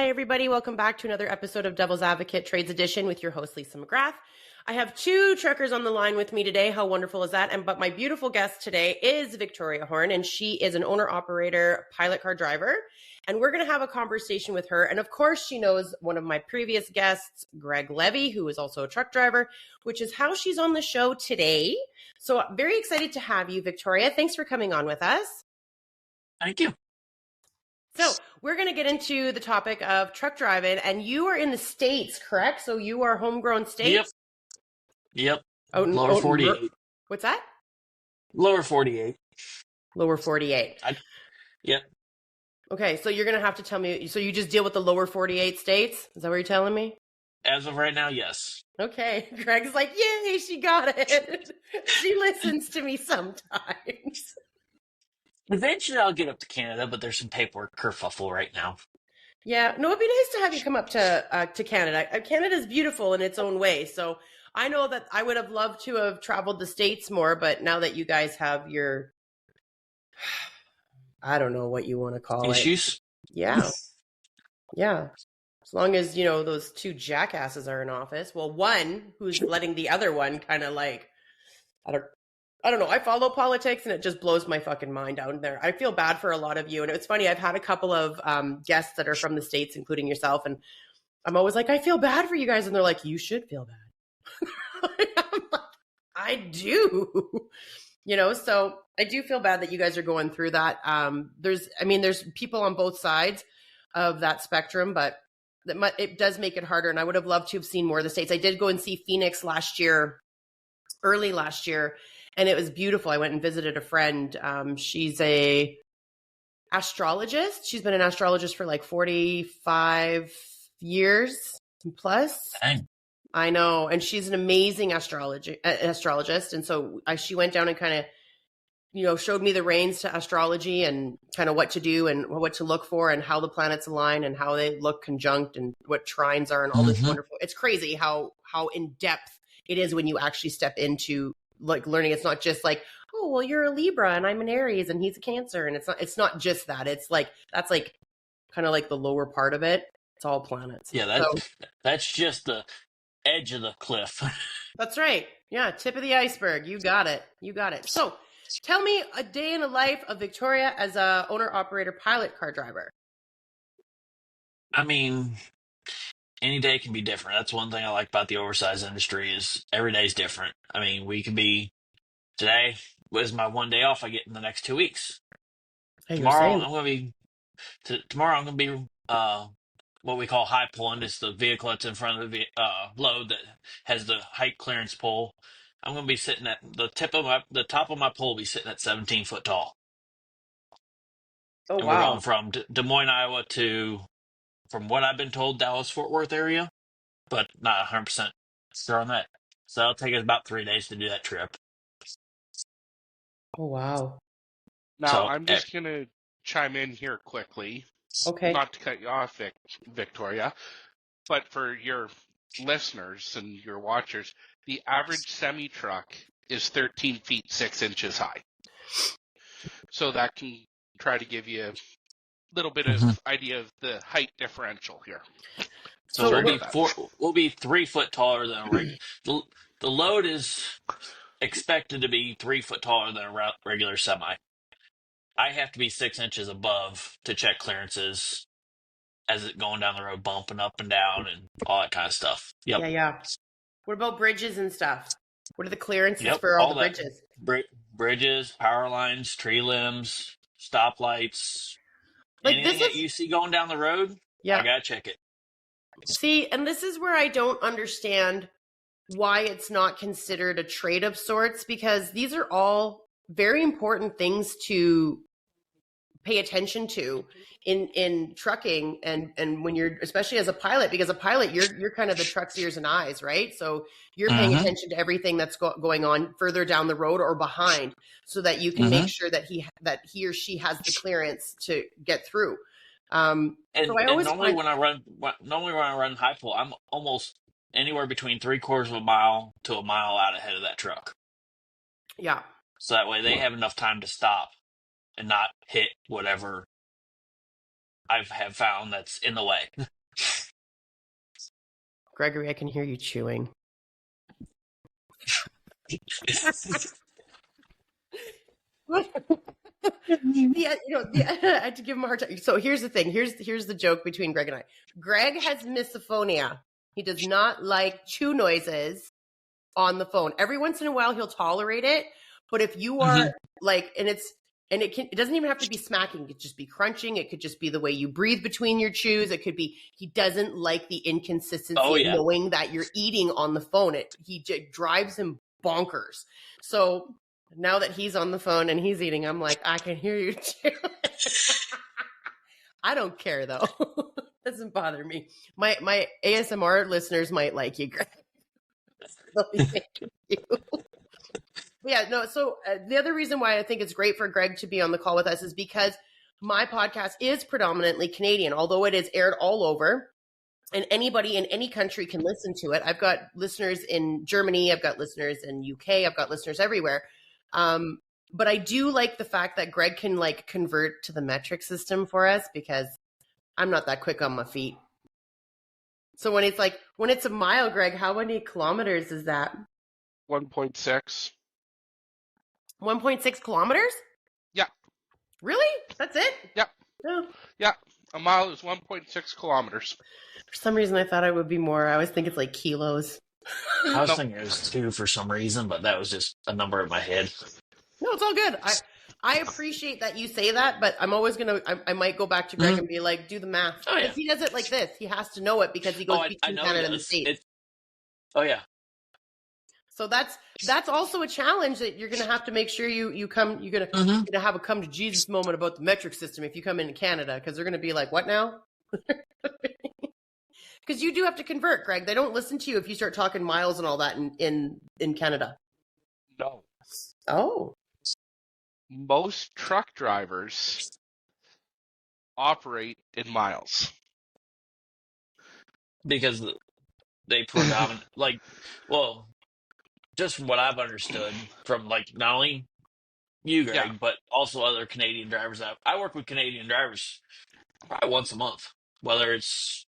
Hi, everybody. Welcome back to another episode of Devil's Advocate Trades Edition with your host, Lisa McGrath. I have two truckers on the line with me today. How wonderful is that? But my beautiful guest today is Victoria Horn, and she is an owner-operator pilot car driver. And we're going to have a conversation with her. And of course, she knows one of my previous guests, Greg Levy, who is also a truck driver, which is how she's on the show today. So I'm very excited to have you, Victoria. Thanks for coming on with us. Thank you. So we're going to get into the topic of truck driving, and you are in the States, correct? So you are homegrown States? Yep. Lower 48. What's that? Lower 48. Lower 48. Yep. Okay, so you're going to have to tell me, so you just deal with the lower 48 states? Is that what you're telling me? As of right now, yes. Okay. Greg's like, yay, she got it. She listens to me sometimes. Eventually, I'll get up to Canada, but there's some paperwork kerfuffle right now. Yeah, no, it'd be nice to have you come up to Canada. Canada's beautiful in its own way, so I know that I would have loved to have traveled the States more, but now that you guys have your, I don't know what you want to call issues? Yeah. Yeah. As long as, you know, those two jackasses are in office. Well, one who's letting the other one kind of like, I don't know. I follow politics and it just blows my fucking mind down there. I feel bad for a lot of you. And it's funny, I've had a couple of guests that are from the States, including yourself. And I'm always like, I feel bad for you guys. And they're like, you should feel bad. I'm like, I do. You know, so I do feel bad that you guys are going through that. There's people on both sides of that spectrum, but it does make it harder. And I would have loved to have seen more of the States. I did go and see Phoenix early last year, and it was beautiful. I went and visited a friend. She's a astrologist. She's been an astrologist for like 45 years plus. Dang. I know. And she's an amazing astrologist. And so she went down and kind of, you know, showed me the reins to astrology and kind of what to do and what to look for and how the planets align and how they look conjunct and what trines are and all this wonderful. It's crazy how in depth it is when you actually step into like learning. It's not just like, oh, well, you're a Libra and I'm an Aries and he's a Cancer. And it's not just that. It's like, that's like kind of like the lower part of it. It's all planets. Yeah, that's just the edge of the cliff. That's right. Yeah, tip of the iceberg. You got it. So tell me a day in the life of Victoria as a owner-operator pilot car driver. I mean, any day can be different. That's one thing I like about the oversized industry is every day is different. I mean, today was my one day off I get in the next 2 weeks. Tomorrow I'm going to be what we call high pulling. It's the vehicle that's in front of the load that has the height clearance pole. I'm going to be sitting at the top of my pole will be sitting at 17 foot tall. Oh, and wow. We're going from Des Moines, Iowa to, from what I've been told, Dallas-Fort Worth area, but not 100% sure on that. So it'll take us about 3 days to do that trip. Oh, wow. Now, I'm just going to chime in here quickly. Okay. Not to cut you off, Victoria, but for your listeners and your watchers, the average semi-truck is 13 feet 6 inches high. So that can try to give you a little bit of idea of the height differential here. So we'll be 3 foot taller than a regular. The load is expected to be 3 foot taller than a regular semi. I have to be 6 inches above to check clearances as it going down the road, bumping up and down and all that kind of stuff. Yep. Yeah. What about bridges and stuff? What are the clearances for all the bridges? Bridges, power lines, tree limbs, stoplights. Like anything that you see going down the road, I got to check it. See, and this is where I don't understand why it's not considered a trade of sorts, because these are all very important things to pay attention to in trucking and when you're, especially as a pilot, because a pilot, you're kind of the truck's ears and eyes, right? So you're paying attention to everything that's going on further down the road or behind, so that you can make sure that he or she has the clearance to get through. Normally when I run high pull, I'm almost anywhere between 3/4 of a mile to a mile out ahead of that truck. Yeah. So that way they have enough time to stop and not hit whatever I have found that's in the way. Gregory, I can hear you chewing. Yeah, I had to give him a hard time. So here's the thing. Here's the joke between Greg and I. Greg has misophonia. He does not like chew noises on the phone. Every once in a while, he'll tolerate it. But if you are like, it doesn't even have to be smacking. It could just be crunching. It could just be the way you breathe between your chews. It could be, he doesn't like the inconsistency of knowing that you're eating on the phone. It drives him bonkers. So now that he's on the phone and he's eating, I'm like, I can hear you too. I don't care though. Doesn't bother me. My ASMR listeners might like you, Greg. They'll be thanking you. Yeah, no. So the other reason why I think it's great for Greg to be on the call with us is because my podcast is predominantly Canadian, although it is aired all over, and anybody in any country can listen to it. I've got listeners in Germany, I've got listeners in UK, I've got listeners everywhere. But I do like the fact that Greg can like convert to the metric system for us because I'm not that quick on my feet. So when it's a mile, Greg, how many kilometers is that? 1.6. 1.6 kilometers? Yeah. Really? That's it? Yeah. Oh. Yeah. A mile is 1.6 kilometers. For some reason, I thought it would be more. I always think it's like kilos. I was thinking it was 2 for some reason, but that was just a number in my head. No, it's all good. I appreciate that you say that, but I'm always I might go back to Greg and be like, do the math. Oh, yeah. Because he does it like this. He has to know it because he goes between Canada and the States. Oh, yeah. So that's also a challenge that you're going to have to make sure you're going to have a come to Jesus moment about the metric system if you come into Canada, because they're going to be like, what now? Because you do have to convert, Greg. They don't listen to you if you start talking miles and all that in Canada. No. Oh. Most truck drivers operate in miles. Because they just from what I've understood from like not only you, Greg, but also other Canadian drivers. I work with Canadian drivers probably once a month, whether it's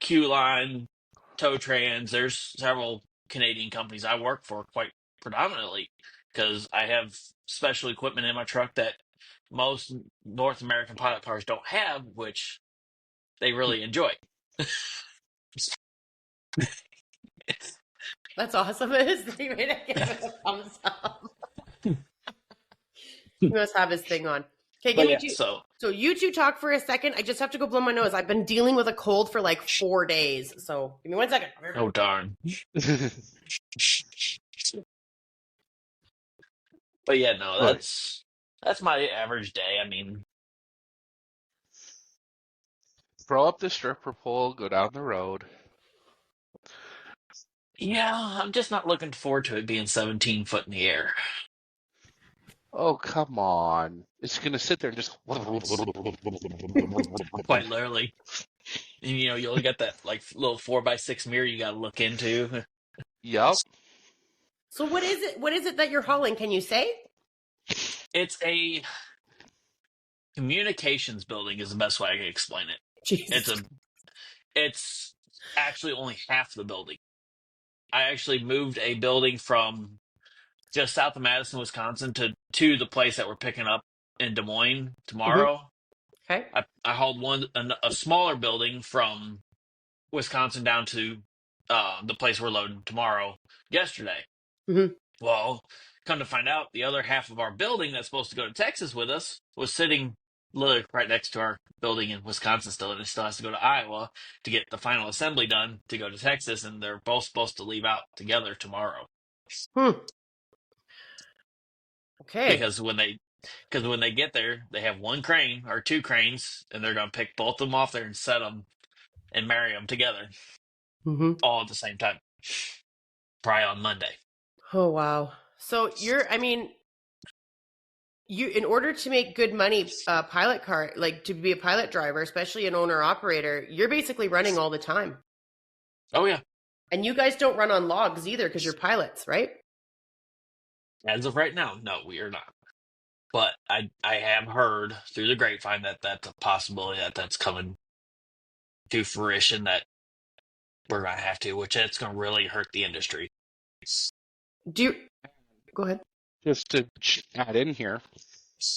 Q-Line, Tow Trans. There's several Canadian companies I work for quite predominantly because I have special equipment in my truck that most North American pilot cars don't have, which they really enjoy. That's awesome. It is the way to give it a thumbs up. He must have his thing on. Okay, give me two. So you two talk for a second. I just have to go blow my nose. I've been dealing with a cold for like 4 days. So give me 1 second. Oh, darn. But yeah, no, that's my average day. I mean, throw up the stripper pole, go down the road. Yeah, I'm just not looking forward to it being 17 foot in the air. Oh, come on. It's going to sit there and just... Quite literally. And, you'll get that like little 4x6 mirror you got to look into. Yep. So what is it? What is it that you're hauling? Can you say? It's a communications building is the best way I can explain it. Jesus. It's actually only half the building. I actually moved a building from just south of Madison, Wisconsin to the place that we're picking up in Des Moines tomorrow. Okay. I hauled a smaller building from Wisconsin down to the place we're loading tomorrow yesterday. Mm-hmm. Well, come to find out, the other half of our building that's supposed to go to Texas with us was sitting literally right next to our building in Wisconsin still, and it still has to go to Iowa to get the final assembly done to go to Texas, and they're both supposed to leave out together tomorrow. Okay. Because when they get there, they have one crane or two cranes, and they're going to pick both of them off there and set them and marry them together all at the same time. Probably on Monday. Oh, wow. So in order to make good money, pilot car, like to be a pilot driver, especially an owner operator, you're basically running all the time. Oh, yeah. And you guys don't run on logs either because you're pilots, right? As of right now, no, we are not. but I have heard through the grapevine that that's a possibility that's coming to fruition, that we're going to have to, which it's going to really hurt the industry. Do you go ahead? Just to add in here,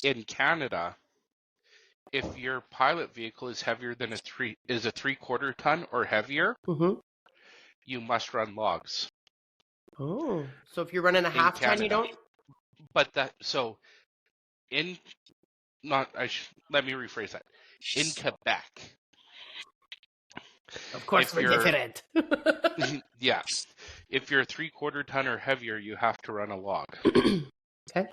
in Canada, if your pilot vehicle is heavier than a 3/4 ton or heavier, Mm-hmm. you must run logs. Oh, so if you're running a In half ton, you Canada. don't. But in not let me rephrase that. In Quebec, Of course, if we're you're different. yeah, if you're a 3/4 ton or heavier, you have to run a log. Okay.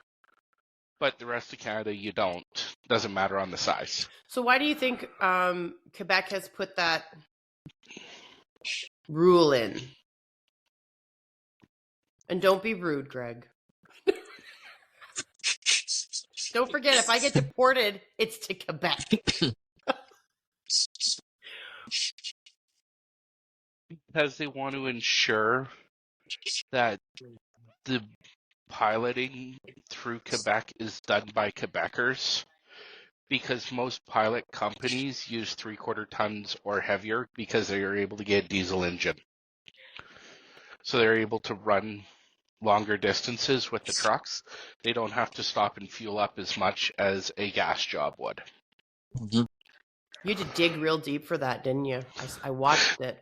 But the rest of Canada, you don't. Doesn't matter on the size. So why do you think Quebec has put that rule in? And don't be rude, Greg. Don't forget, if I get deported, it's to Quebec. Because they want to ensure that the piloting through Quebec is done by Quebecers. Because most pilot companies use 3/4 tons or heavier because they are able to get a diesel engine. So they're able to run longer distances with the trucks. They don't have to stop and fuel up as much as a gas job would. You had to dig real deep for that, didn't you? I watched it.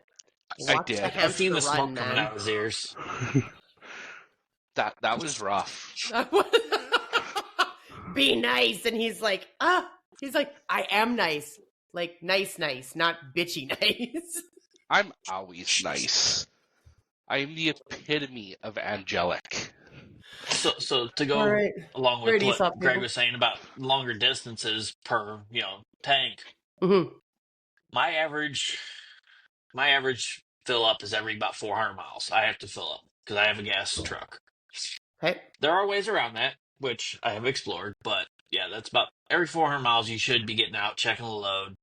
I Watched did. the I've seen hamster the smoke run, coming man. out of his ears. That was rough. Be nice, and he's like, I am nice, like nice, not bitchy nice. I'm always nice. I am the epitome of angelic. So to go All right. along with Great what Aesop Greg people. was saying about longer distances per tank, Mm-hmm. my average fill up is every about 400 miles. I have to fill up because I have a gas truck. Okay. There are ways around that, which I have explored, but yeah, that's about every 400 miles you should be getting out, checking the load,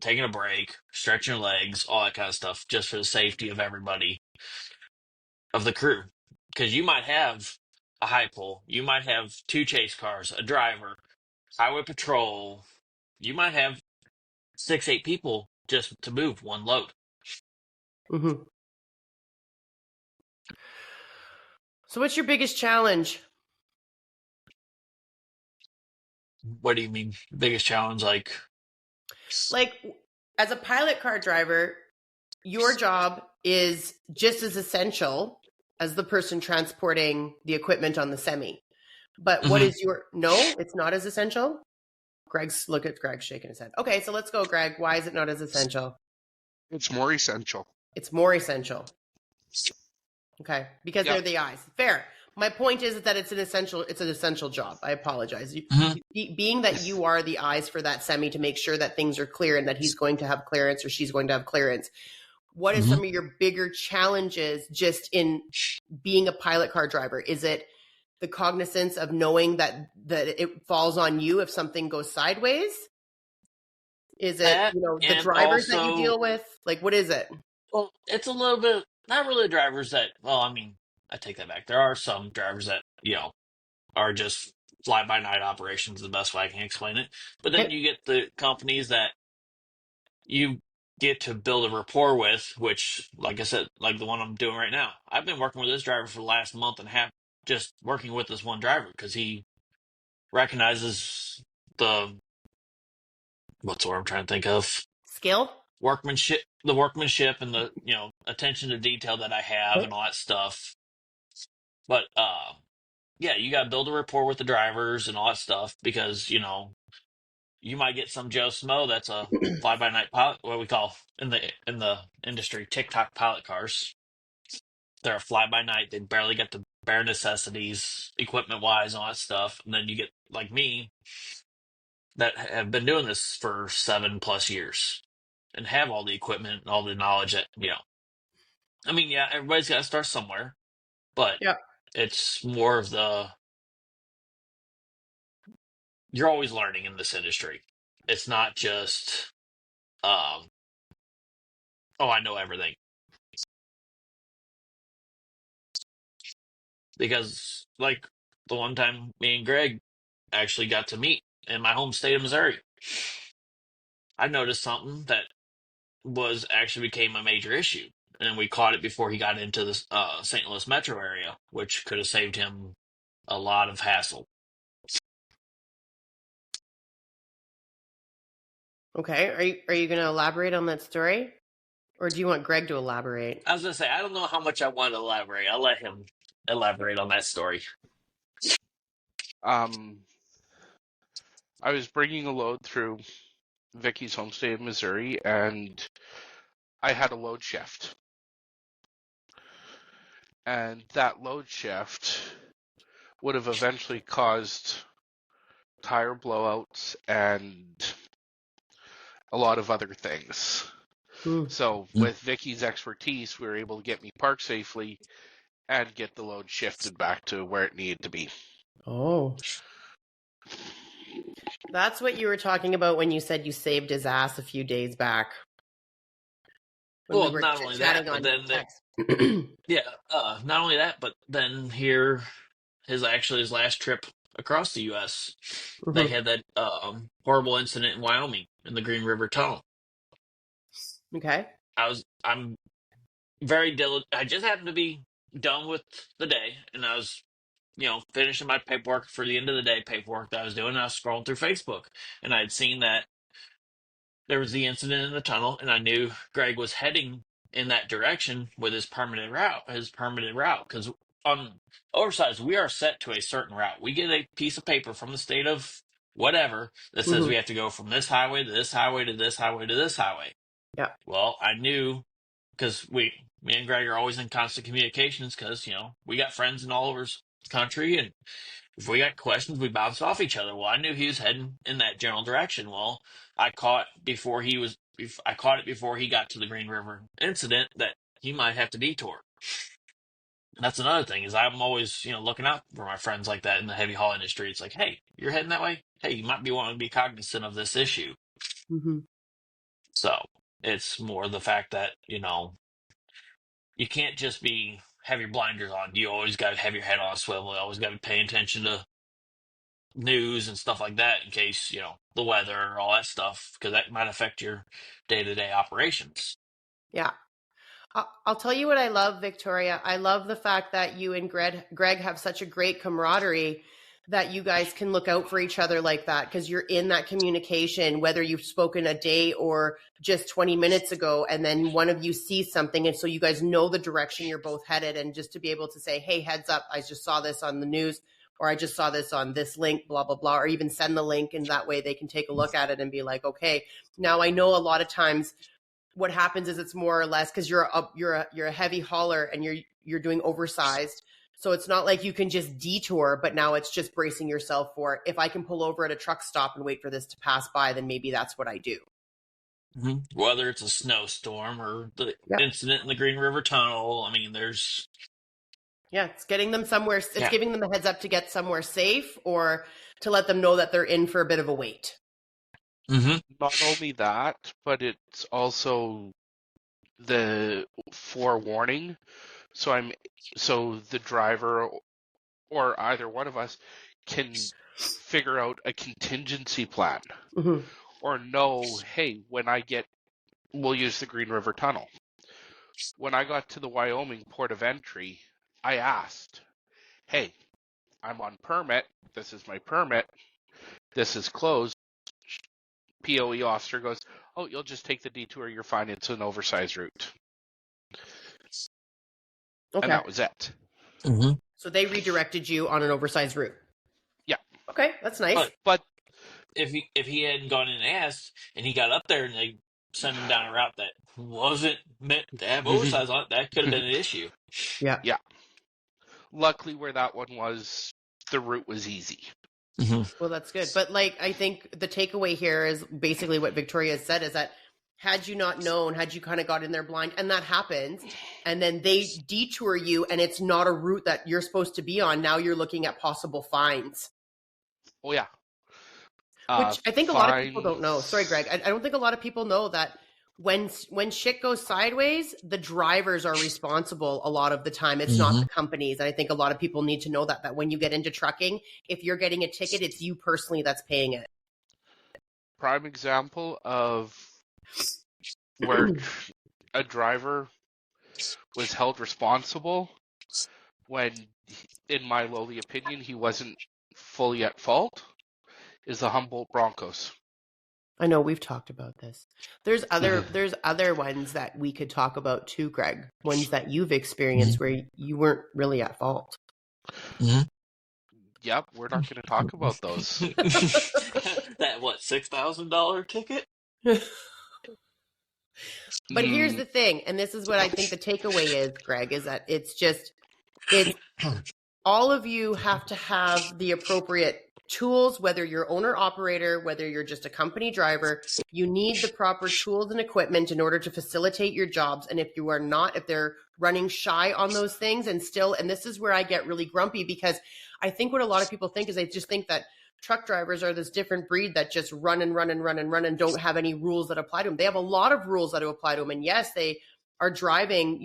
taking a break, stretching your legs, all that kind of stuff, just for the safety of everybody, of the crew. Because you might have a high pull, you might have 2 chase cars, a driver, highway patrol, you might have 6, 8 people just to move one load. Mm-hmm. So what's your biggest challenge? What do you mean? Biggest challenge? Like As a pilot car driver, your job is just as essential as the person transporting the equipment on the semi. But what is your no? It's not as essential. Look at Greg shaking his head. Okay, so let's go, Greg. Why is it not as essential? It's more essential. It's more essential. Okay, because Yep. they're the eyes. Fair. My point is that it's an essential job. I apologize. Being that you are the eyes for that semi to make sure that things are clear and that he's going to have clearance or she's going to have clearance. What is some of your bigger challenges just in being a pilot car driver? Is it the cognizance of knowing that it falls on you if something goes sideways? Is it, the drivers that you deal with? Like, what is it? Well, it's a little bit, not really drivers that, I take that back. There are some drivers that, are just fly-by-night operations, the best way I can explain it. But then you get the companies that you get to build a rapport with, which, like I said, like the one I'm doing right now. I've been working with this driver for the last month and a half, just working with this one driver because he recognizes what's the word I'm trying to think of? Skill? The workmanship and the, attention to detail that I have and all that stuff. But, yeah, you got to build a rapport with the drivers and all that stuff because, you might get some Joe Smo that's a fly-by-night pilot, what we call in the industry TikTok pilot cars. They're a fly-by-night. They barely get the bare necessities, equipment-wise, and all that stuff. And then you get like me that have been doing this for 7+ years and have all the equipment and all the knowledge that yeah, everybody's got to start somewhere, but it's more of you're always learning in this industry. It's not just, I know everything. Because, like, the one time me and Greg actually got to meet in my home state of Missouri. I noticed something that was actually became a major issue, and we caught it before he got into the St. Louis metro area, which could have saved him a lot of hassle. Okay. Are you going to elaborate on that story? Or do you want Greg to elaborate? I was going to say, I don't know how much I want to elaborate. I'll let him elaborate on that story. I was bringing a load through Vicky's home state of Missouri, and I had a load shift. And that load shift would have eventually caused tire blowouts and a lot of other things. So with Vicky's expertise, we were able to get me parked safely and get the load shifted back to where it needed to be. Oh. That's what you were talking about when you said you saved his ass a few days back. Well, not only that, but then not only that, but then here, his last trip across the U.S., they had that horrible incident in Wyoming in the Green River Tunnel. Okay. I'm very diligent. I just happened to be done with the day, and I was, finishing my paperwork for the end of the day paperwork that I was doing. And I was scrolling through Facebook, and I had seen that there was the incident in the tunnel, and I knew Greg was heading in that direction with his permanent route. Because on Oversized, we are set to a certain route. We get a piece of paper from the state of whatever that says we have to go from this highway to this highway to this highway to this highway. Yeah. Well, I knew, because me and Greg are always in constant communications, because we got friends in all over the country, and if we got questions, we bounce off each other. Well, I knew he was heading in that general direction. Well, I caught it before he got to the Green River incident that he might have to detour. And that's another thing, is I'm always, looking out for my friends like that in the heavy haul industry. It's like, hey, you're heading that way? Hey, you might be wanting to be cognizant of this issue. Mm-hmm. So it's more the fact that, you can't just have your blinders on. You always got to have your head on a swivel. You always got to be paying attention to news and stuff like that in case, the weather, all that stuff, because that might affect your day-to-day operations. Yeah. I'll tell you what I love, Victoria. I love the fact that you and Greg have such a great camaraderie that you guys can look out for each other like that, because you're in that communication, whether you've spoken a day or just 20 minutes ago, and then one of you sees something, and so you guys know the direction you're both headed, and just to be able to say, hey, heads up, I just saw this on the news, or I just saw this on this link, blah, blah, blah, or even send the link, and that way they can take a look at it and be like, okay. Now, I know a lot of times what happens is it's more or less, because you're a heavy hauler and you're doing oversized. So it's not like you can just detour, but now it's just bracing yourself for, if I can pull over at a truck stop and wait for this to pass by, then maybe that's what I do. Mm-hmm. Whether it's a snowstorm or the incident in the Green River Tunnel, there's... Yeah, it's getting them somewhere. It's giving them a heads up to get somewhere safe, or to let them know that they're in for a bit of a wait. Mm-hmm. Not only that, but it's also the forewarning. So the driver or either one of us can figure out a contingency plan, or know, hey, we'll use the Green River Tunnel. When I got to the Wyoming port of entry, I asked, hey, I'm on permit. This is my permit. This is closed. POE officer goes, oh, you'll just take the detour. You're fine. It's an oversized route. Okay. And that was it. Mm-hmm. So they redirected you on an oversized route. Yeah. Okay, that's nice. But if he hadn't gone in and asked, and he got up there and they sent him down a route that wasn't meant to have oversized on it, that could have been an issue. Yeah. Yeah. Luckily, where that one was, the route was easy. Mm-hmm. Well, that's good. But I think the takeaway here is basically what Victoria said, is that had you not known, had you kind of got in there blind, and that happens, and then they detour you, and it's not a route that you're supposed to be on, now you're looking at possible fines. Oh, yeah. Which I think a lot of people don't know. Sorry, Greg. I don't think a lot of people know that when shit goes sideways, the drivers are responsible a lot of the time. It's not the companies. And I think a lot of people need to know that when you get into trucking, if you're getting a ticket, it's you personally that's paying it. Prime example of where a driver was held responsible when, in my lowly opinion, he wasn't fully at fault is the Humboldt Broncos. I know we've talked about this. There's other ones that we could talk about too, Greg. Ones that you've experienced where you weren't really at fault. Yep, we're not going to talk about those. That $6,000 ticket? But here's the thing, and this is what I think the takeaway is, Greg, is that it's all of you have to have the appropriate tools, whether you're owner operator, whether you're just a company driver. You need the proper tools and equipment in order to facilitate your jobs. And if you are not, if they're running shy on those things and this is where I get really grumpy, because I think what a lot of people think is they just think that truck drivers are this different breed that just run and don't have any rules that apply to them. They have a lot of rules that apply to them. And yes, they are driving,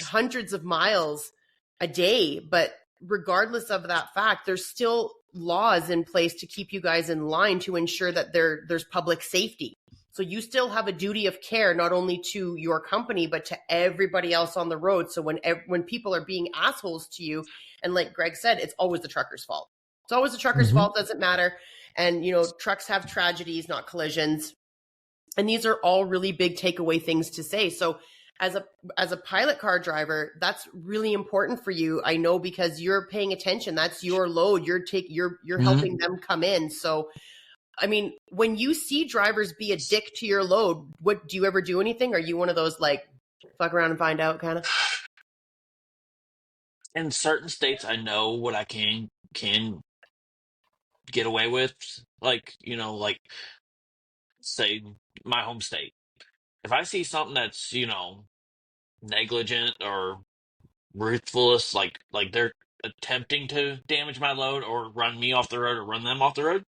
hundreds of miles a day, but regardless of that fact, there's still laws in place to keep you guys in line to ensure that there's public safety. So you still have a duty of care, not only to your company, but to everybody else on the road. So when people are being assholes to you, and like Greg said, it's always the trucker's fault. It's always the trucker's fault, doesn't matter. And, trucks have tragedies, not collisions. And these are all really big takeaway things to say. So as a pilot car driver, that's really important for you. I know, because you're paying attention. That's your load. You're helping them come in. So, I mean, when you see drivers be a dick to your load, what do you ever do anything? Are you one of those like fuck around and find out kind of? In certain states, I know what I can get away with, like say my home state. If I see something that's negligent or ruthless, like they're attempting to damage my load or run me off the road or run them off the road,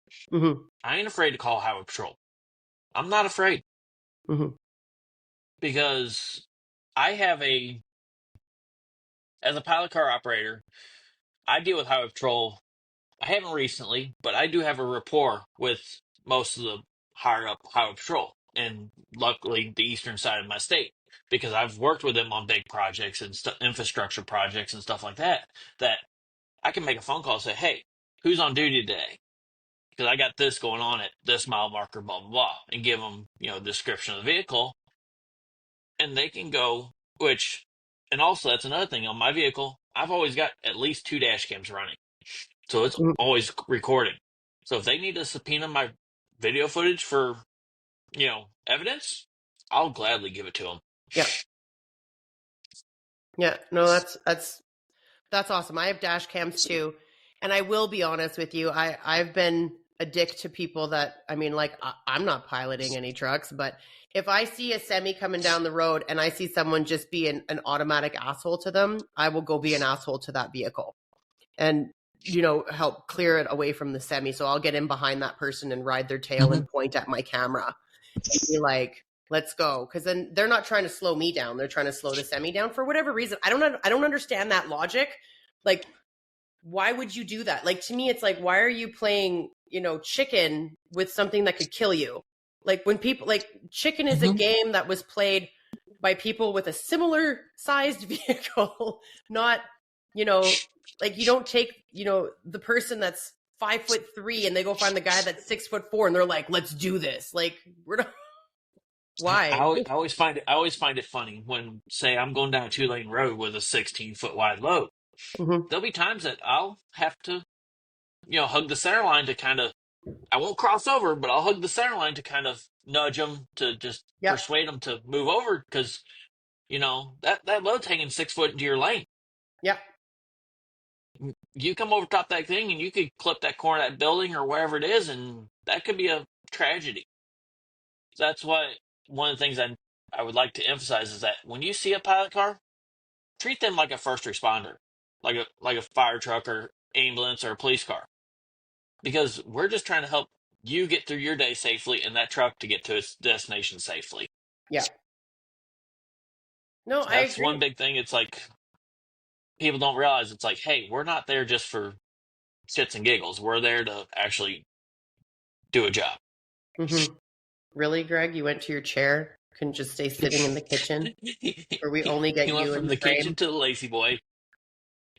I ain't afraid to call highway patrol. I'm not afraid, because I have as a pilot car operator, I deal with highway patrol. I haven't recently, but I do have a rapport with most of the higher up highway patrol, and luckily the eastern side of my state, because I've worked with them on big projects and infrastructure projects and stuff like that. That I can make a phone call and say, "Hey, who's on duty today? Because I got this going on at this mile marker, blah blah blah," and give them a description of the vehicle, and they can go. And also that's another thing on my vehicle. I've always got at least 2 dash cams running. So it's always recording. So if they need to subpoena my video footage for, evidence, I'll gladly give it to them. Yeah. Yeah. No, that's awesome. I have dash cams too. And I will be honest with you. I've been a dick to people that, I'm not piloting any trucks, but if I see a semi coming down the road and I see someone just be an automatic asshole to them, I will go be an asshole to that vehicle and, help clear it away from the semi. So I'll get in behind that person and ride their tail and point at my camera and be like, let's go. Cause then they're not trying to slow me down. They're trying to slow the semi down for whatever reason. I don't understand that logic. Like, why would you do that? Like, to me, it's like, why are you playing, chicken with something that could kill you? Like, when people chicken is a game that was played by people with a similar sized vehicle, not, you don't take, the person that's 5'3" and they go find the guy that's 6'4" and they're like, let's do this. Like, we're not. Why? I always find it funny when, say, I'm going down a 2-lane road with a 16-foot wide load. There'll be times that I'll have to, hug the center line to kind of, I won't cross over, but I'll hug the center line to kind of nudge them to just persuade them to move over, because, that load's hanging 6 foot into your lane. Yeah. You come over top that thing and you could clip that corner of that building or wherever it is, and that could be a tragedy. That's why one of the things I would like to emphasize is that when you see a pilot car, treat them like a first responder, like a fire truck or ambulance or a police car, because we're just trying to help you get through your day safely and that truck to get to its destination safely. Yeah. No, I That's one agree. big thing. It's like people don't realize it's like, hey, we're not there just for shits and giggles. We're there to actually do a job. Mm-hmm. Really, Greg? You went to your chair? Couldn't just stay sitting in the kitchen where we only He get went you in from the the kitchen frame? to the lazy boy.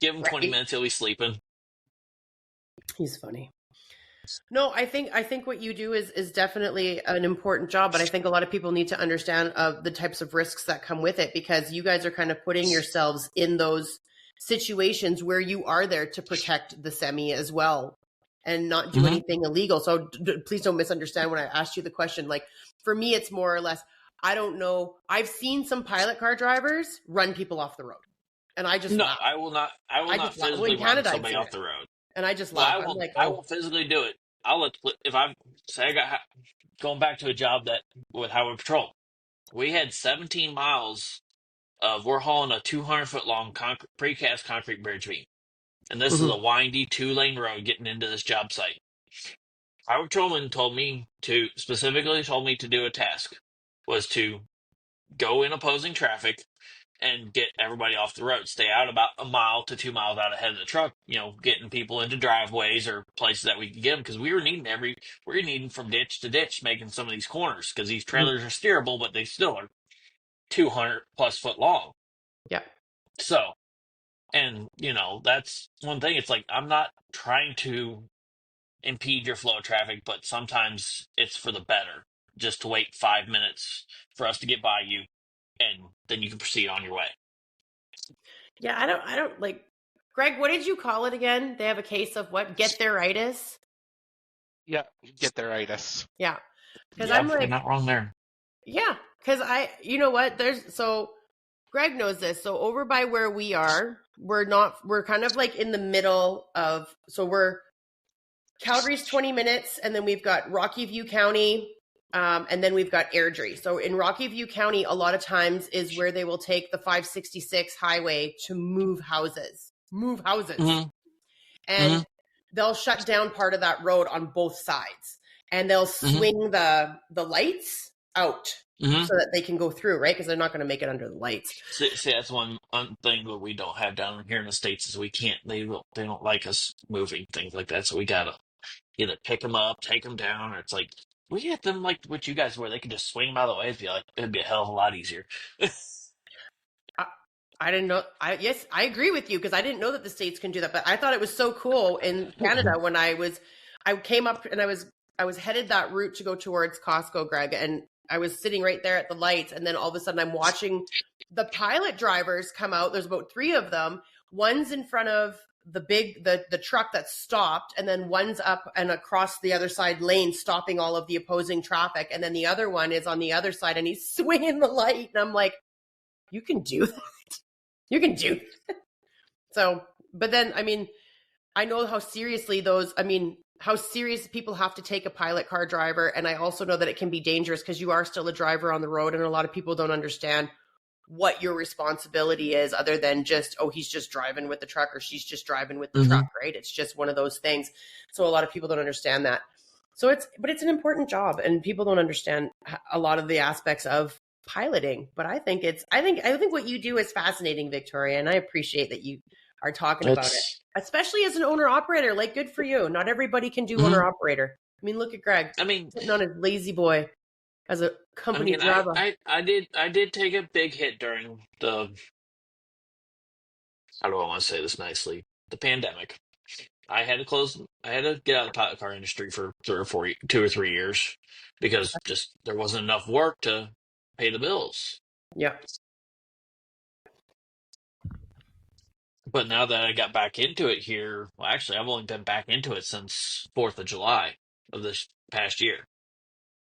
Give him 20 Right. minutes, he'll be sleeping. He's funny. No, I think what you do is definitely an important job, but I think a lot of people need to understand the types of risks that come with it, because you guys are kind of putting yourselves in those situations where you are there to protect the semi as well and not do Mm-hmm. anything illegal. So please don't misunderstand when I asked you the question. Like, for me, it's more or less, I don't know. I've seen some pilot car drivers run people off the road, and I just No, laugh. I will not. I will I not just laugh. Well, in physically run Canada, I've somebody seen off it, the road. and I just Well, laugh. I'm like, I oh, won't physically do it. I'll let if I'm say I got going back to a job that with highway patrol. We had 17 miles of we're hauling a 200-foot long precast concrete bridge beam, and this is a mhm, windy 2-lane road getting into this job site. Highway patrolman specifically told me to do a task was to go in opposing traffic and get everybody off the road. Stay out about a mile to 2 miles out ahead of the truck, getting people into driveways or places that we could get them because we were needing from ditch to ditch making some of these corners because these mhm. trailers are steerable, but they still are 200 plus foot long. Yeah. So, and that's one thing. It's like, I'm not trying to impede your flow of traffic, but sometimes it's for the better just to wait 5 minutes for us to get by you and then you can proceed on your way. Yeah, I don't like, Greg, what did you call it again? They have a case of what? Get theiritis? Yeah, get their itis. Yeah. Because Yeah, I'm you're like, not wrong there. yeah, because you know what? So Greg knows this. So over by where we are, we're kind of like in the middle of, so Calgary's 20 minutes, and then we've got Rocky View County, and then we've got Airdrie. So in Rocky View County, a lot of times is where they will take the 566 highway to move houses. Mm-hmm. And they'll shut down part of that road on both sides, and they'll swing the lights out Mm-hmm. so that they can go through, right? Because they're not going to make it under the lights. See, that's one thing that we don't have down here in the States is we can't. They don't like us moving things like that. So we gotta either pick them up, take them down, or it's like we get them like what you guys where they can just swing them out of the way. It'd be a hell of a lot easier. I didn't know. Yes, I agree with you, because I didn't know that the states can do that. But I thought it was so cool in Canada when I came up and I was headed that route to go towards Costco, Greg, and I was sitting right there at the lights, and then all of a sudden I'm watching the pilot drivers come out. There's about 3 of them. One's in front of the truck that stopped, and then one's up and across the other side lane stopping all of the opposing traffic, and then the other one is on the other side and he's swinging the light, and I'm like, you can do that. You can do that. So, but then, I mean, I know how how serious people have to take a pilot car driver. And I also know that it can be dangerous because you are still a driver on the road. And a lot of people don't understand what your responsibility is other than just, oh, he's just driving with the truck or she's just driving with the truck, right? It's just one of those things. So a lot of people don't understand that. So it's an important job, and people don't understand a lot of the aspects of piloting. But I think what you do is fascinating, Victoria, and I appreciate that you are talking about it, especially as an owner operator. Like, good for you. Not everybody can do owner operator. I mean, look at Greg. I mean, sitting on his lazy boy as a company driver. I did take a big hit during the how do I want to say this nicely, the pandemic. I had to get out of the pilot car industry for 2 or 3 years because just there wasn't enough work to pay the bills. Yeah. But now that I got back into it here, well, actually, I've only been back into it since 4th of July of this past year.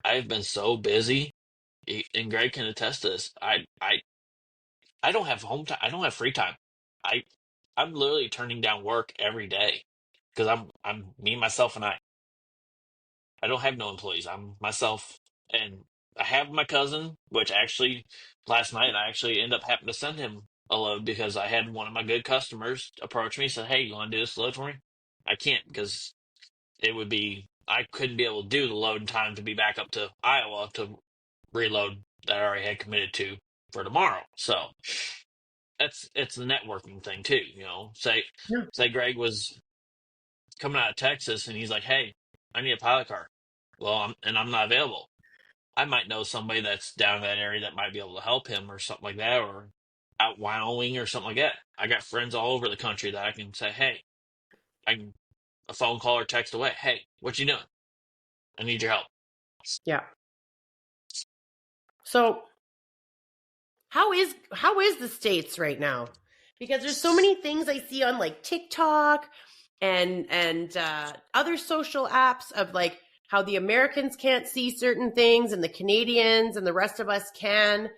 I've been so busy, and Greg can attest to this. I don't have home time. I don't have free time. I I'm literally turning down work every day because I'm me, myself, and I. I don't have no employees. I'm myself, and I have my cousin, which actually last night I actually ended up having to send him a load because I had one of my good customers approach me and said, "Hey, you want to do this load for me?" I can't because I couldn't be able to do the load in time to be back up to Iowa to reload that I already had committed to for tomorrow. So it's the networking thing too. Yeah. Say Greg was coming out of Texas and he's like, "Hey, I need a pilot car." Well, I'm not available. I might know somebody that's down in that area that might be able to help him or something like that, or out Wyoming or something like that. I got friends all over the country that I can say, "Hey, I can a phone call or text away. Hey, what you doing? I need your help." Yeah. So how is the States right now? Because there's so many things I see on like TikTok and other social apps of like how the Americans can't see certain things and the Canadians and the rest of us can,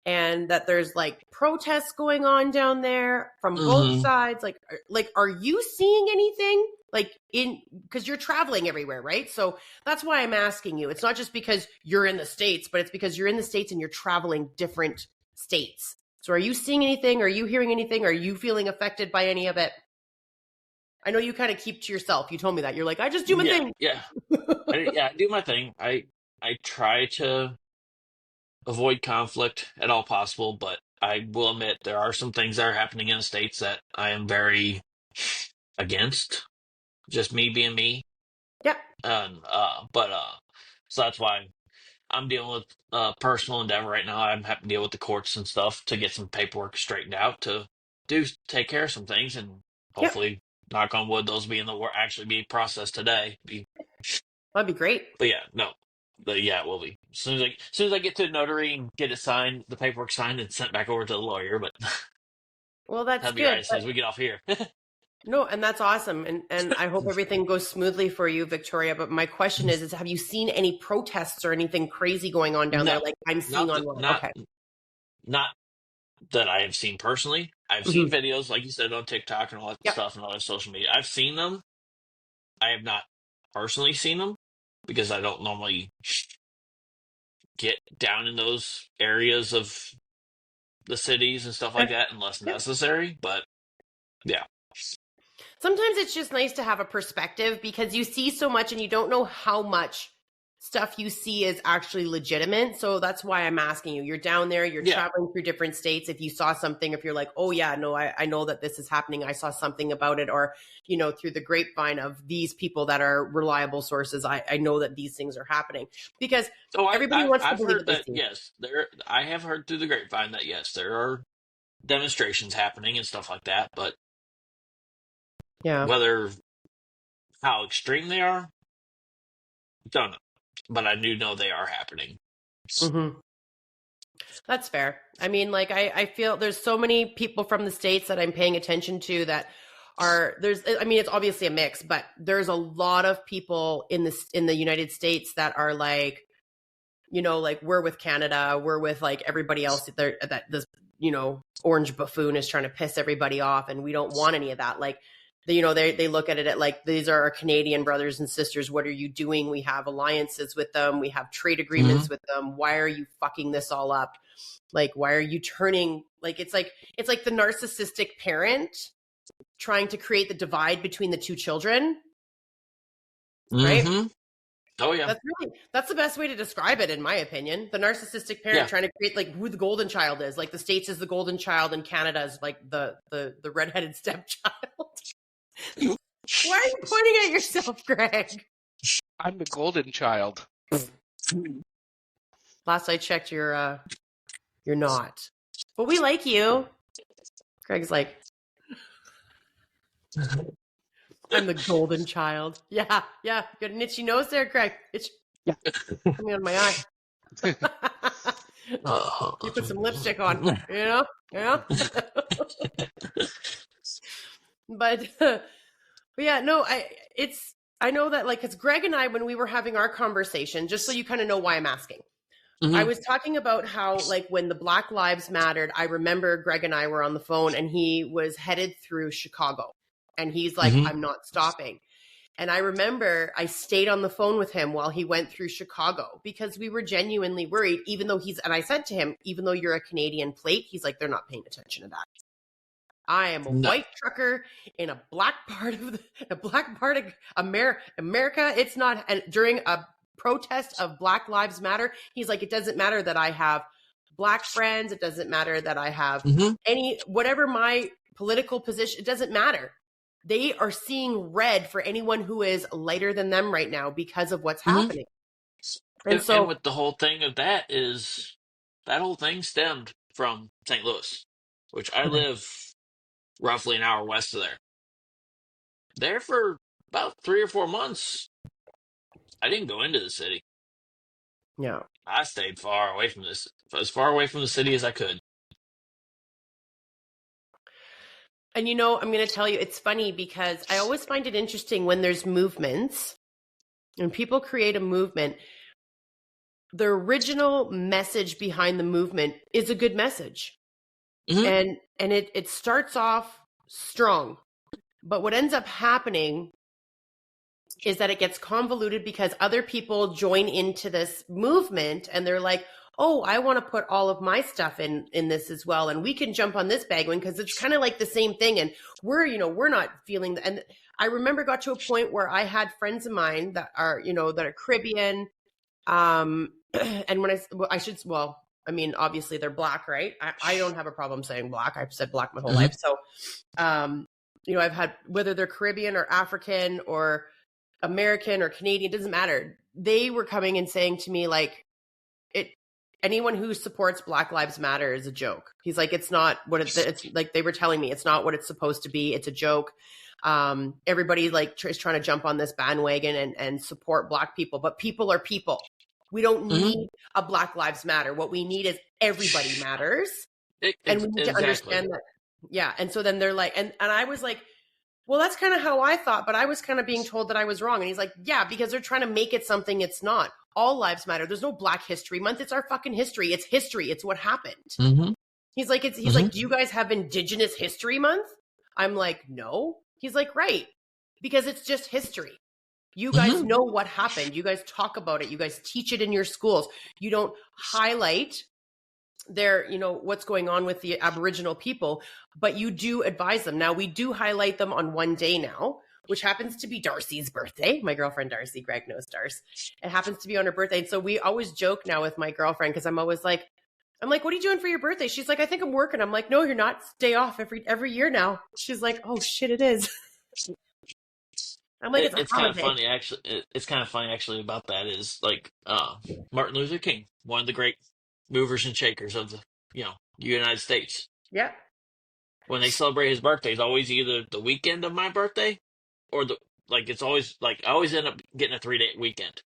and that there's like protests going on down there from both Mm-hmm. sides. Like are you seeing anything like in, because you're traveling everywhere, right? So that's why I'm asking you. It's not just because you're in the States, but it's because you're in the States and you're traveling different states. So are you seeing anything? Are you hearing anything? Are you feeling affected by any of it? I know you kind of keep to yourself. You told me that. You're like, I just do my thing. Yeah. I do my thing. I try to avoid conflict at all possible, but I will admit there are some things that are happening in the States that I am very against. Just me being me. Yeah. And so that's why I'm dealing with personal endeavor right now. I'm having to deal with the courts and stuff to get some paperwork straightened out to take care of some things, and Yeah. hopefully, knock on wood, those be in the actually be processed today. That'd be great. But yeah, no, but yeah, it will be as soon as I get to the notary and get it signed, the paperwork signed and sent back over to the lawyer. But Well, that's that'll be right good. as soon as we get off here. No, and that's awesome. And I hope everything goes smoothly for you, Victoria. But my question is have you seen any protests or anything crazy going on down there No, like I'm seeing not online? not Okay. not that I have seen personally. I've seen videos, like you said, on TikTok and all that Yep. stuff and other social media. I've seen them. I have not personally seen them because I don't normally get down in those areas of the cities and stuff like that unless necessary. But yeah. Sometimes it's just nice to have a perspective because you see so much and you don't know how much stuff you see is actually legitimate. So that's why I'm asking you. You're down there, you're traveling through different states. If you saw something, if you're like, oh yeah, no, I know that this is happening. I saw something about it, or, through the grapevine of these people that are reliable sources, I know that these things are happening because everybody wants to believe heard that. Yes, I have heard through the grapevine that yes, there are demonstrations happening and stuff like that, but yeah, how extreme they are, don't know. But I do know they are happening. Mm-hmm. That's fair. I mean, like I feel there's so many people from the States that I'm paying attention to that it's obviously a mix, but there's a lot of people in the United States that are like, like we're with Canada, we're with like everybody else that this, orange buffoon is trying to piss everybody off, and we don't want any of that. Like, they look at it at like, these are our Canadian brothers and sisters. What are you doing? We have alliances with them. We have trade agreements with them. Why are you fucking this all up? Like, why are you turning, like, it's like the narcissistic parent trying to create the divide between the two children. Right? Oh yeah. That's the best way to describe it, in my opinion. The narcissistic parent trying to create like who the golden child is. Like the States is the golden child and Canada is like the redheaded stepchild. Why are you pointing at yourself, Greg? I'm the golden child. Last I checked, you're not. But we like you. Greg's like, I'm the golden child. Yeah. You got an itchy nose there, Greg. Yeah. Coming on my eye. You put some lipstick on, Yeah. But yeah, no, I know that, like, because Greg and I, when we were having our conversation, just so you kind of know why I'm asking, I was talking about how, like, when the Black Lives Mattered, I remember Greg and I were on the phone and he was headed through Chicago and he's like, I'm not stopping. And I remember I stayed on the phone with him while he went through Chicago because we were genuinely worried, and I said to him, even though you're a Canadian plate, he's like, they're not paying attention to that. I am a white trucker in a black part of America. It's not, and during a protest of Black Lives Matter, he's like, it doesn't matter that I have Black friends. It doesn't matter that I have Mhm. whatever my political position, it doesn't matter. They are seeing red for anyone who is lighter than them right now because of what's Mhm. happening. And And so, with the whole thing of that is that whole thing stemmed from St. Louis, which I live roughly an hour west of there. There for about 3 or 4 months, I didn't go into the city. yeah. I stayed far away from this, as far away from the city as I could. And I'm going to tell you, it's funny because I always find it interesting when there's movements and people create a movement. The original message behind the movement is a good message. Mhm. And it starts off strong. But what ends up happening is that it gets convoluted because other people join into this movement and they're like, oh, I want to put all of my stuff in this as well. And we can jump on this bandwagon because it's kind of like the same thing. And we're not feeling that. And I remember got to a point where I had friends of mine that are, that are Caribbean. And when I mean, obviously they're Black, right? I don't have a problem saying Black. I've said Black my whole life. So, I've had, whether they're Caribbean or African or American or Canadian, doesn't matter. They were coming and saying to me, like, anyone who supports Black Lives Matter is a joke. He's like, it's not what it's like. They were telling me it's not what it's supposed to be. It's a joke. Everybody is trying to jump on this bandwagon and support Black people, but people are people. We don't need a Black Lives Matter. What we need is everybody matters. And we need to understand that. Yeah. And so then they're like, and I was like, well, that's kind of how I thought, but I was kind of being told that I was wrong. And he's like, yeah, because they're trying to make it something it's not. All lives matter. There's no Black History Month. It's our fucking history. It's history. It's what happened. Mhm. He's like, like, do you guys have Indigenous History Month? I'm like, no. He's like, right. Because it's just history. You guys know what happened. You guys talk about it. You guys teach it in your schools. You don't highlight their, what's going on with the Aboriginal people, but you do advise them. Now, we do highlight them on one day now, which happens to be Darcy's birthday. My girlfriend, Darcy, Greg knows Darcy. It happens to be on her birthday. And so we always joke now with my girlfriend because I'm always like, what are you doing for your birthday? She's like, I think I'm working. I'm like, no, you're not. It's day off every year now. She's like, oh shit, it is. I'm like, It's kind of funny, actually. It's kind of funny, actually, about that is like Martin Luther King, one of the great movers and shakers of the United States. Yeah. When they celebrate his birthday, it's always either the weekend of my birthday or it's always like I always end up getting a 3-day weekend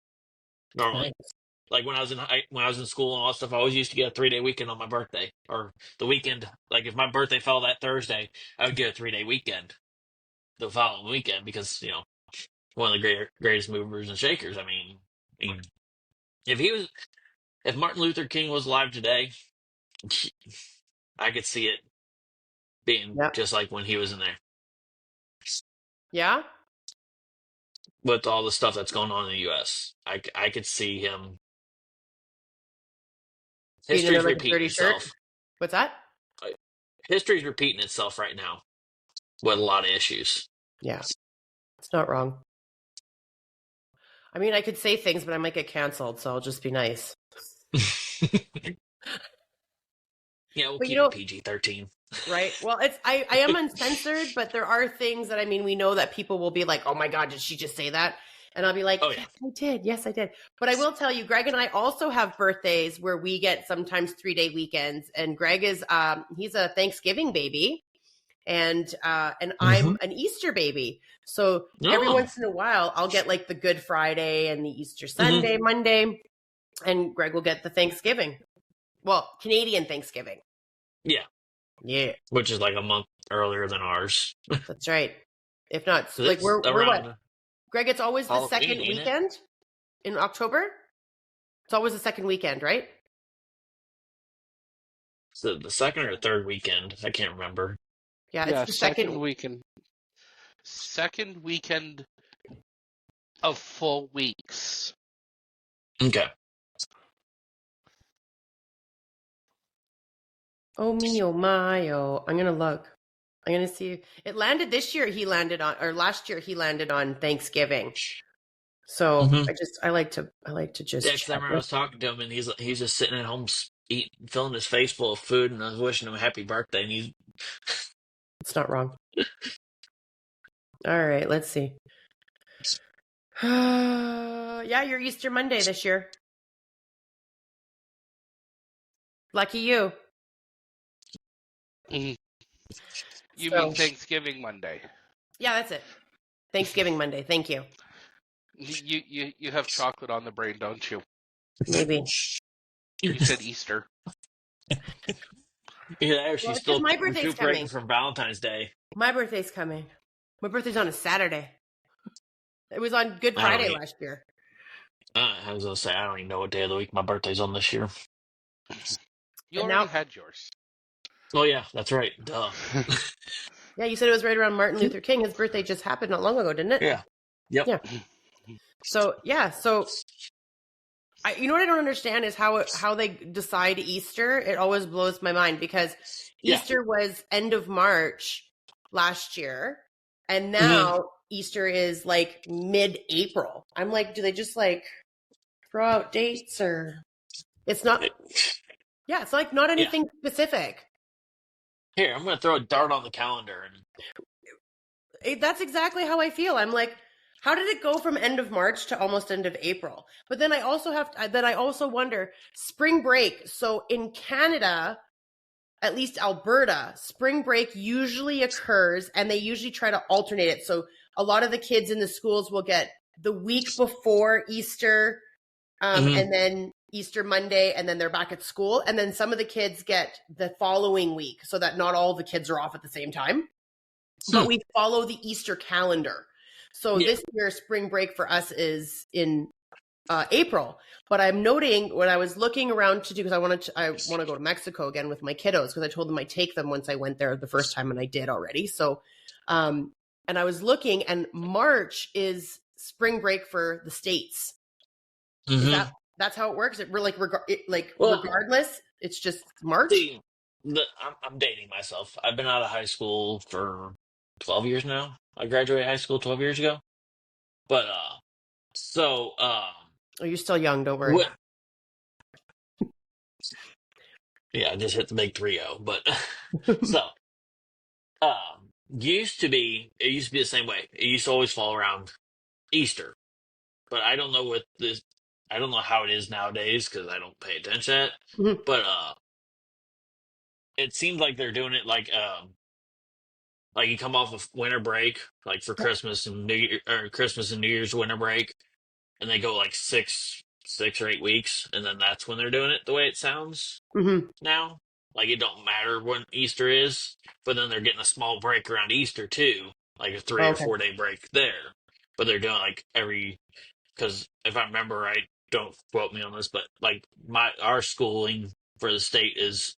normally. Nice. Like when I was in school and all that stuff, I always used to get a 3-day weekend on my birthday or the weekend. Like if my birthday fell that Thursday, I would get a 3-day weekend the following weekend because one of the greatest movers and shakers. I mean, if Martin Luther King was alive today, I could see it being just like when he was in there. Yeah. With all the stuff that's going on in the U.S., I could see him. History's repeating itself. What's that? History's repeating itself right now with a lot of issues. Yeah, it's not wrong. I mean, I could say things, but I might get canceled, so I'll just be nice. Yeah, we'll keep it PG-13. Right. Well, I am uncensored, but there are things that, we know that people will be like, oh my God, did she just say that? And I'll be like, yes, I did. Yes, I did. But I will tell you, Greg and I also have birthdays where we get sometimes 3-day weekends. And Greg is, he's a Thanksgiving baby. And I'm an Easter baby. So every once in a while, I'll get like the Good Friday and the Easter Sunday, Monday. And Greg will get the Thanksgiving. Well, Canadian Thanksgiving. Yeah. Yeah. Which is like a month earlier than ours. That's right. If not, so like we're what? Greg, it's always the second weekend in October? It's always the second weekend, right? So the second or third weekend, I can't remember. Yeah, it's the second weekend. Second weekend of full weeks. Okay. Oh, me, oh, my, oh. I'm going to look. I'm going to see. It landed this year. Last year he landed on Thanksgiving. So I like to just. Yeah, because I remember I was talking to him and he's just sitting at home filling his face full of food, and I was wishing him a happy birthday, and he's It's not wrong. All right, let's see. Yeah, you're Easter Monday this year. Lucky you. You So- mean Thanksgiving Monday? Yeah, that's it. Thanksgiving Monday. Thank you. You have chocolate on the brain, don't you? Maybe. You said Easter. yeah, she's Well, it's still 'cause my birthday's recuperating coming. from Valentine's Day. My birthday's coming. My birthday's on a Saturday. It was on Good I don't Friday eat- last year. I was gonna say I don't even know what day of the week my birthday's on this year. You And already now- had yours. Oh yeah, that's right. Duh. Yeah, you said it was right around Martin Luther King. His birthday just happened not long ago, didn't it? Yeah. Yep. Yeah. So you know what I don't understand is how they decide Easter. It always blows my mind because Yeah. Easter was end of March last year, and now Easter is like mid-April. I'm like, do they just like throw out dates or? It's not. Yeah, it's like not anything specific. Here, I'm gonna throw a dart on the calendar, and That's exactly how I feel. I'm like, how did it go from end of March to almost end of April? But then I also wonder spring break. So in Canada, at least Alberta, spring break usually occurs and they usually try to alternate it. So a lot of the kids in the schools will get the week before Easter and then Easter Monday, and then they're back at school. And then some of the kids get the following week so that not all the kids are off at the same time. But we follow the Easter calendar. So this year, spring break for us is in April. But I'm noting when I was looking around to do, because I want to go to Mexico again with my kiddos, because I told them I'd take them once I went there the first time, and I did already. So, and I was looking, and March is spring break for the States. Is that's how it works? It really regardless, it's just March. See, I'm dating myself. I've been out of high school for 12 years now. I graduated high school 12 years ago. But Oh, you're still young. Don't worry. Yeah, I just hit the big 3-0. But so it used to be the same way. It used to always fall around Easter. But I don't know I don't know how it is nowadays because I don't pay attention to it. Mhm. But it seems like they're doing it like you come off of winter break, like for Christmas and Christmas and New Year's winter break, and they go like 6 or 8 weeks, and then that's when they're doing it the way it sounds now. Like it don't matter when Easter is, but then they're getting a small break around Easter too, like a 3 or 4 day break there. But they're doing like because if I remember right, don't quote me on this, but like our schooling for the state is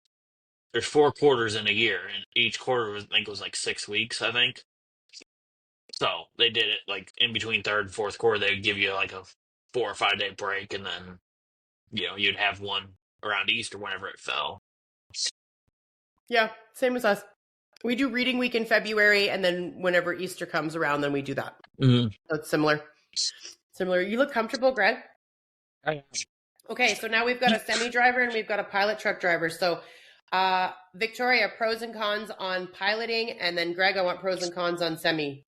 there's 4 quarters in a year, and each quarter I think was like 6 weeks, I think. So they did it like in between third and fourth quarter. They would give you like a 4 or 5 day break, and then you'd have one around Easter whenever it fell. Yeah, same as us. We do reading week in February, and then whenever Easter comes around, then we do that. So it's similar. You look comfortable, Greg? I am. Okay, so now we've got a semi driver and we've got a pilot truck driver. So Victoria, pros and cons on piloting, and then Greg, I want pros and cons on semi.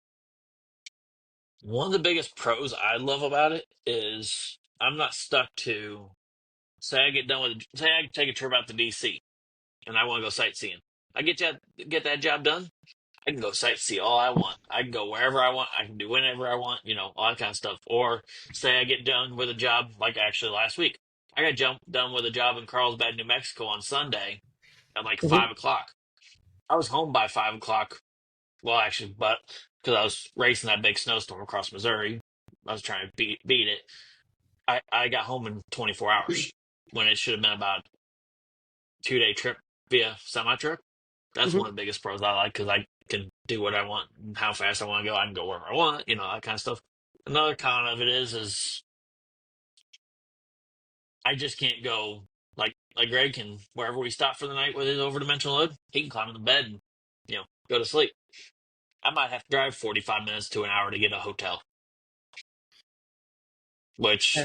One of the biggest pros I love about it is I'm not stuck to say I take a trip out to DC and I want to go sightseeing. I get that job done. I can go sightsee all I want. I can go wherever I want. I can do whenever I want, all that kind of stuff. Or say I get done with a job, like actually last week. I got done with a job in Carlsbad, New Mexico on Sunday at like 5 o'clock. I was home by 5 o'clock. Well, actually, but because I was racing that big snowstorm across Missouri, I was trying to beat it. I got home in 24 hours when it should have been about a 2-day trip via semi truck. That's one of the biggest pros I like because I can do what I want and how fast I want to go. I can go wherever I want, that kind of stuff. Another con of it is I just can't go like Greg can wherever we stop for the night with his overdimensional load. He can climb in the bed and go to sleep. I might have to drive 45 minutes to an hour to get a hotel, which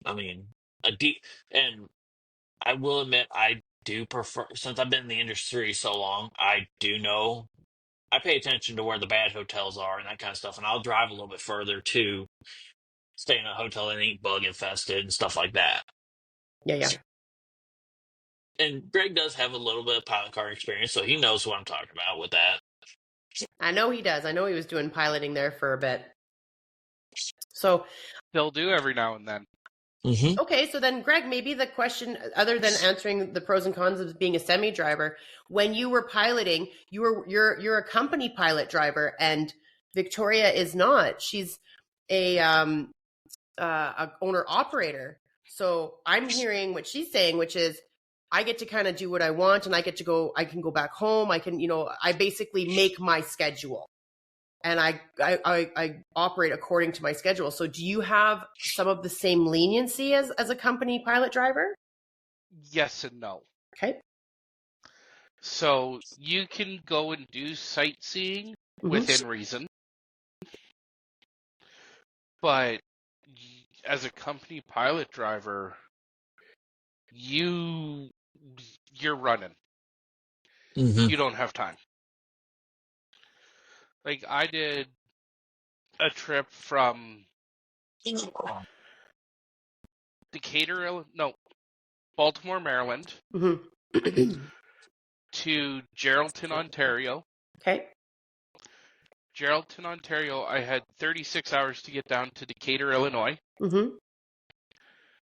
I mean and I will admit I do prefer, since I've been in the industry so long, I do know I pay attention to where the bad hotels are and that kind of stuff, and I'll drive a little bit further to stay in a hotel that ain't bug infested and stuff like that. Yeah, yeah. And Greg does have a little bit of pilot car experience, so he knows what I'm talking about with that. I know he does. I know he was doing piloting there for a bit. So, They'll do every now and then. Mm-hmm. okay, so then Greg, maybe the question, other than answering the pros and cons of being a semi driver, when you were piloting, you're a company pilot driver, and Victoria is not. She's a owner operator. So I'm hearing what she's saying, which is I get to kind of do what I want, and I can go back home. I can, I basically make my schedule, and I operate according to my schedule. So do you have some of the same leniency as a company pilot driver? Yes and no. Okay. So you can go and do sightseeing within reason, but as a company pilot driver, you're running. Mm-hmm. You don't have time. Like I did a trip from Baltimore, Maryland Mm-hmm. to Geraldton, Ontario. Okay. Geraldton, Ontario, I had 36 hours to get down to Decatur, Illinois. Mm-hmm.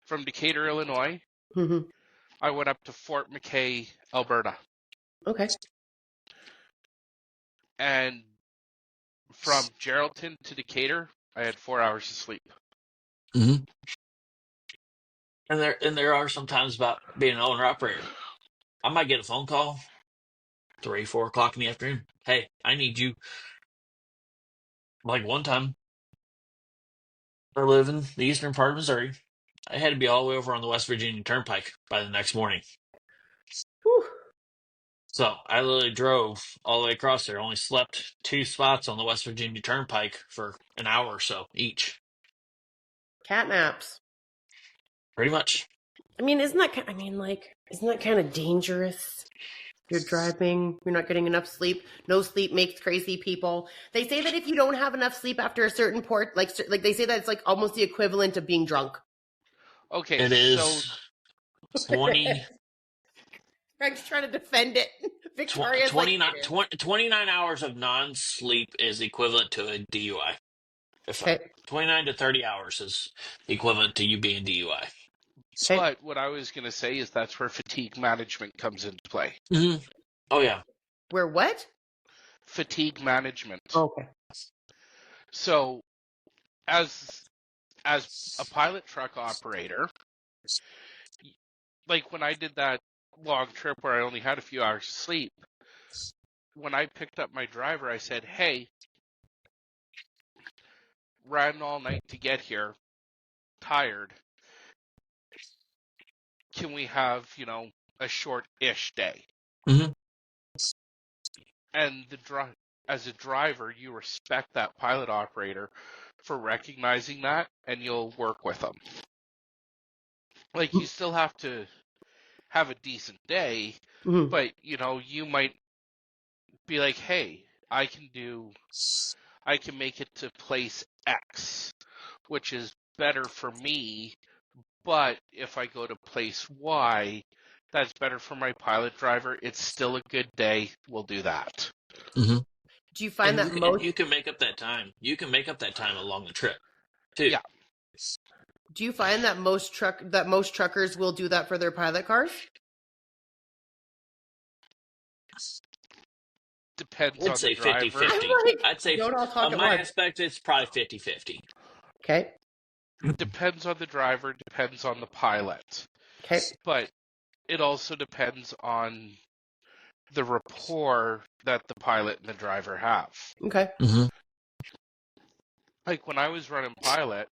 From Decatur, Illinois, Mm-hmm. I went up to Fort McKay, Alberta. Okay. And from Geraldton to Decatur, I had 4 hours of sleep. Mm-hmm. And there are some times about being an owner operator. I might get a phone call 3, 4 o'clock in the afternoon. Hey, I need you. Like one time, I live in the eastern part of Missouri. I had to be all the way over on the West Virginia Turnpike by the next morning. Whew. So I literally drove all the way across there. Only slept 2 spots on the West Virginia Turnpike for an hour or so each. Cat naps. Pretty much. I mean, isn't that kind of dangerous? You're driving, you're not getting enough sleep. No sleep makes crazy people. They say that if you don't have enough sleep after a certain port, like they say that it's like almost the equivalent of being drunk. Okay, It is 20, Greg's trying to defend it. Victoria's 29, like, 29 hours of non-sleep is equivalent to a DUI. okay. 29 to 30 hours is equivalent to you being DUI. Okay. But what I was going to say is that's where fatigue management comes into play. Mm-hmm. Oh, yeah. Where what? Fatigue management. Okay. So, as a pilot truck operator, like when I did that long trip where I only had a few hours of sleep, when I picked up my driver, I said, "Hey, ran all night to get here, tired. Can we have, a short-ish day?" Mm-hmm. And as a driver, you respect that pilot operator for recognizing that, and you'll work with them. Like, you still have to have a decent day, Mm-hmm. but, you might be like, "Hey, I can make it to place X, which is better for me, but if I go to place Y, that's better for my pilot driver. It's still a good day. We'll do that." Mm-hmm. Do you find that and you can make up that time. You can make up that time along the trip, too. Yeah. Do you find that most truckers will do that for their pilot cars? Depends I'd on say the driver. 50-50. I'd say don't all talk on at my once. aspect, it's probably 50-50. Okay. Depends on the driver, depends on the pilot. Okay. But it also depends on the rapport that the pilot and the driver have. Okay. Mm-hmm. Like when I was running pilot,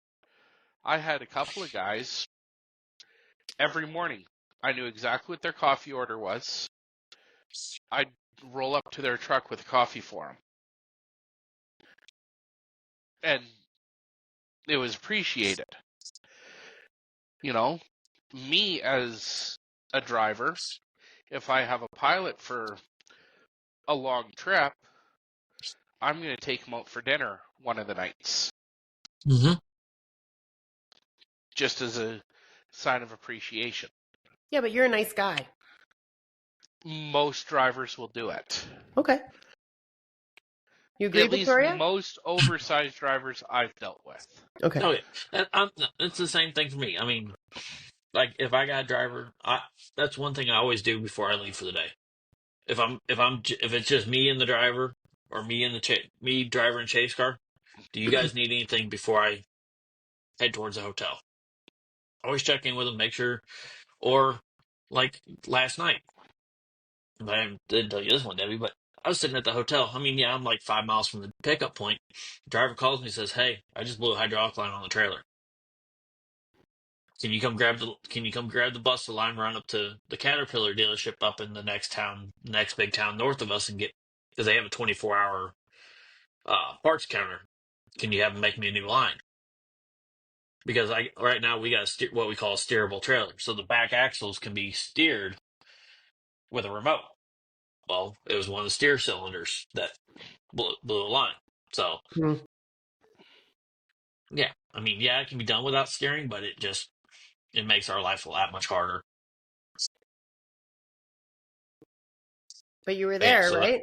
I had a couple of guys every morning. I knew exactly what their coffee order was. I'd roll up to their truck with coffee for them. And it was appreciated. Me as a driver, if I have a pilot for a long trip, I'm going to take him out for dinner one of the nights, Mm-hmm. just as a sign of appreciation. Yeah, but you're a nice guy. Most drivers will do it. Okay. You agree, At least Victoria? most oversized drivers I've dealt with. Okay. Oh yeah, it's the same thing for me. I mean, like if I got a driver, that's one thing I always do before I leave for the day. If it's just me and the driver, or me and me driver and chase car, do you guys need anything before I head towards the hotel? Always check in with them, make sure. Or like last night, I didn't tell you this one, Debbie, but I was sitting at the hotel. I mean, yeah, I'm like 5 miles from the pickup point. The driver calls me and says, "Hey, I just blew a hydraulic line on the trailer. Can you come grab the bus the line run up to the Caterpillar dealership up in the next big town north of us and get, because they have a 24-hour parts counter. Can you have them make me a new line? Because right now we got what we call a steerable trailer, so the back axles can be steered with a remote. Well, it was one of the steer cylinders that blew a line. So Mhm. yeah, I mean, yeah, it can be done without steering, but it makes our life a lot much harder. But you were Yeah, there, so right?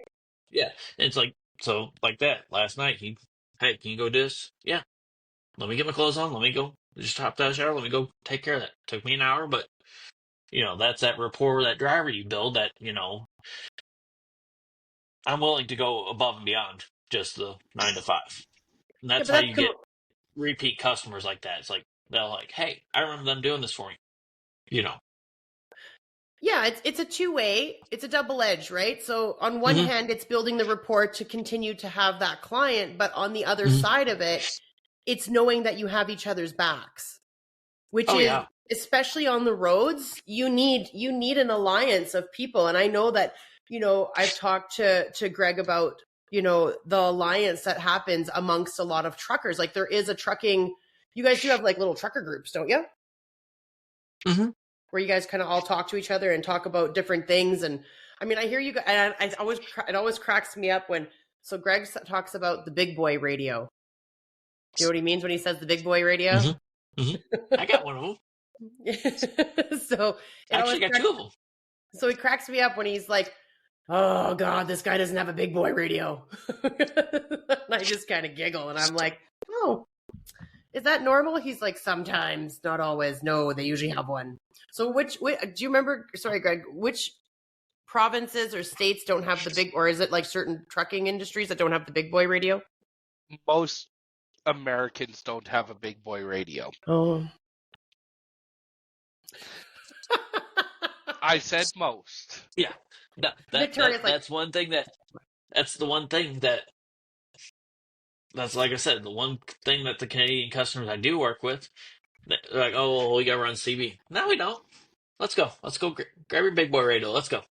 yeah, and it's like that. Last night, hey, can you go do this? Yeah, let me get my clothes on. Let me go. Just hop out of the shower. Let me go take care of that. Took me an hour, but that's that rapport with that driver you build. That I'm willing to go above and beyond just the 9 to 5, and Yeah, that's but how that's you get repeat customers like that. It's like they're like, hey, I remember them doing this for me. Yeah, it's a two-way. It's a double edge, right? So on one Mhm. hand, it's building the rapport to continue to have that client, but on the other Mhm. side of it, it's knowing that you have each other's backs, which Oh is yeah. especially on the roads, you need an alliance of people. And I know that, I've talked to Greg about, the alliance that happens amongst a lot of truckers. Like there is a trucking, you guys do have like little trucker groups, don't you? Mm-hmm. Where you guys kind of all talk to each other and talk about different things. And I mean, I hear you guys, and it always cracks me up when, so Greg talks about the big boy radio. Do you know what he means when he says the big boy radio? Mm-hmm. Mm-hmm. I got one of them. So it always Actually, got two of them. So he cracks me up when he's like, "Oh God, this guy doesn't have a big boy radio." And I just kind of giggle, and I'm like, "Oh, is that normal?" He's like, "Sometimes, not always. No, they usually have one." So which do you remember? Sorry, Greg. Which provinces or states don't have the big, or is it like certain trucking industries that don't have the big boy radio? Most Americans don't have a big boy radio. Oh. I said most. Yeah. That's one thing that's the one thing that's like I said, the one thing that the Canadian customers I do work with, they're like, oh, well, we got to run CB. No, we don't. Let's go. Let's go grab your big boy radio. Let's go.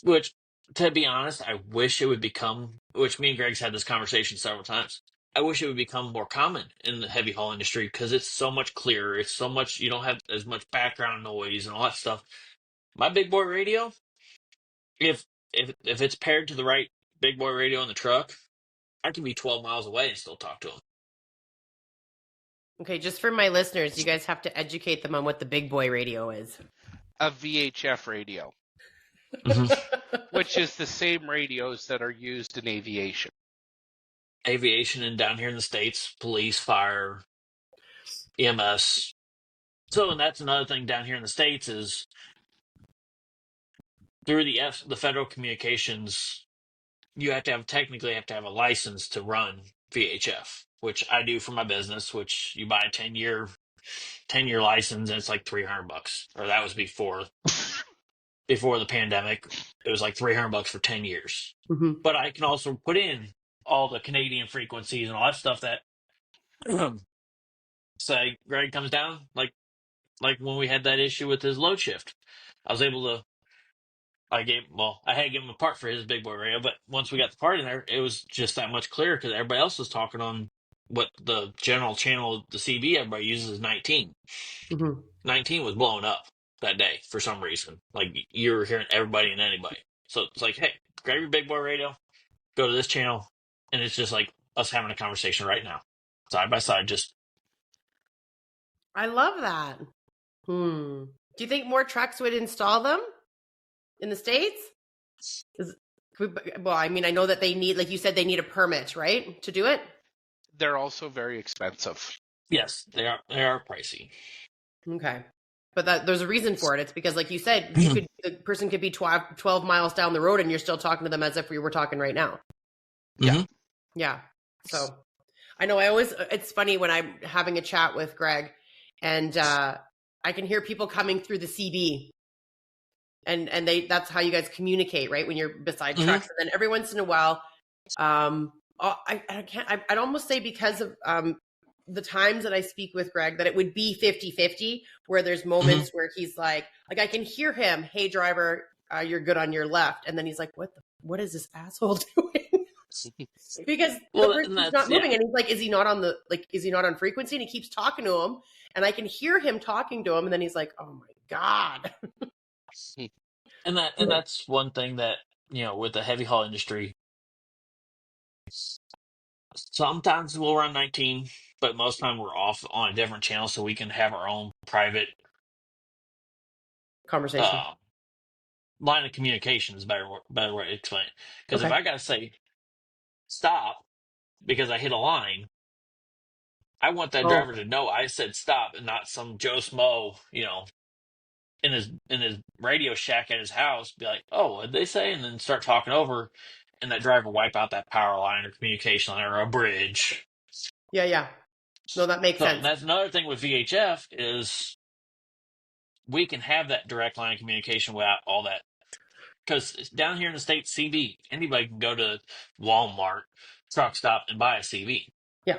Which, to be honest, I wish it would become, which me and Greg's had this conversation several times. I wish it would become more common in the heavy haul industry because it's so much clearer. It's so much, you don't have as much background noise and all that stuff. My big boy radio, if it's paired to the right big boy radio in the truck, I can be 12 miles away and still talk to them. Okay, just for my listeners, you guys have to educate them on what the big boy radio is. A VHF radio, which is the same radios that are used in aviation. Aviation and down here in the States, police, fire, EMS. So, and that's another thing down here in the States is through the Federal Communications, you technically have to have a license to run VHF, which I do for my business, which you buy a 10-year license and it's like $300, or that was before the pandemic. It was like $300 for 10 years. Mm-hmm. But I can also put in all the Canadian frequencies and all that stuff that say Greg comes down, like when we had that issue with his load shift. I was able to I had to give him a part for his big boy radio, but once we got the part in there, it was just that much clearer because everybody else was talking on what the general channel, the CB everybody uses is 19. Mm-hmm. 19 was blowing up. that day for some reason. Like you're hearing everybody and anybody. So it's like, hey, grab your big boy radio, go to this channel, and it's just like us having a conversation right now, side by side. Just I love that. Do you think more trucks would install them in the States? Well, I mean, I know that they need, like you said, they need a permit, right, to do it? They're also very expensive. yes, they are pricey. Okay. But there's a reason for it. It's because, like you said, the person could be 12 miles down the road and you're still talking to them as if we were talking right now. Yeah. Yeah. So I know it's funny when I'm having a chat with Greg and I can hear people coming through the CB. And that's how you guys communicate, right? When you're beside trucks. And then every once in a while, I'd almost say because of the times that I speak with Greg, that it would be 50-50, where there's moments where he's like I can hear him, hey driver, you're good on your left. And then he's like, what is this asshole doing? Because the person's not moving. And he's like, is he not on frequency? And he keeps talking to him. And I can hear him talking to him. And then he's like, oh my God. And that's one thing that, with the heavy haul industry, sometimes we'll run 19, but most time we're off on a different channel so we can have our own private conversation. Line of communication is better way to explain it. Because if I got to say stop because I hit a line, I want that driver to know I said stop and not some Joe Smo, in his Radio Shack at his house, be like, oh, what'd they say? And then start talking over, and that driver wipe out that power line or communication line or a bridge. Yeah. No, that makes sense. That's another thing with VHF is we can have that direct line of communication without all that. Because down here in the States, CB, anybody can go to Walmart, truck stop, and buy a CB. Yeah.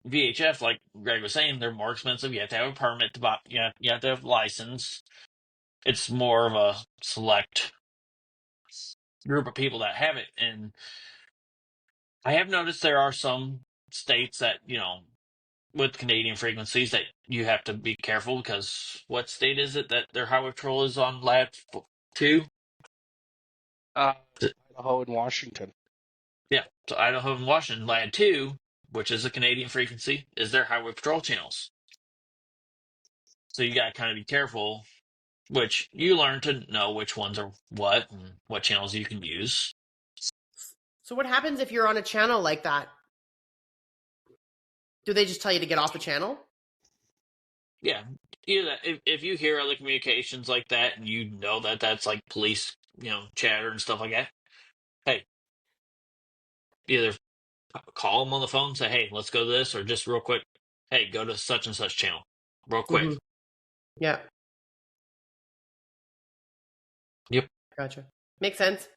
VHF, like Greg was saying, they're more expensive. You have to have a permit to buy. You have to have a license. It's more of a select group of people that have it. And I have noticed there are some states that, with Canadian frequencies that you have to be careful because what state is it that their highway patrol is on LAD 2? Idaho and Washington. Yeah, so Idaho and Washington, LAD 2, which is a Canadian frequency, is their highway patrol channels. So you got to kind of be careful, which you learn to know which ones are what and what channels you can use. So what happens if you're on a channel like that? Do they just tell you to get off the channel? Yeah. If you hear other communications like that and you know that that's like police, chatter and stuff like that, hey, either call them on the phone and say, hey, let's go to this, or just real quick, hey, go to such and such channel real quick. Yeah. Yep. Gotcha. Makes sense.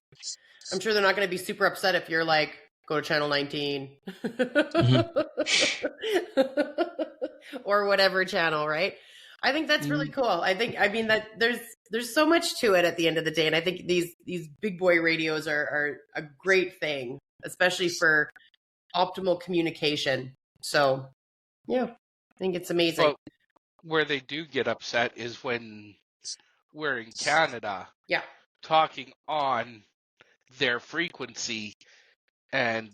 I'm sure they're not going to be super upset if you're like, go to channel 19 or whatever channel, right? I think that's really cool. I mean that there's so much to it at the end of the day. And I think these big boy radios are a great thing, especially for optimal communication. So yeah, I think it's amazing. Well, where they do get upset is when we're in Canada talking on their frequency, and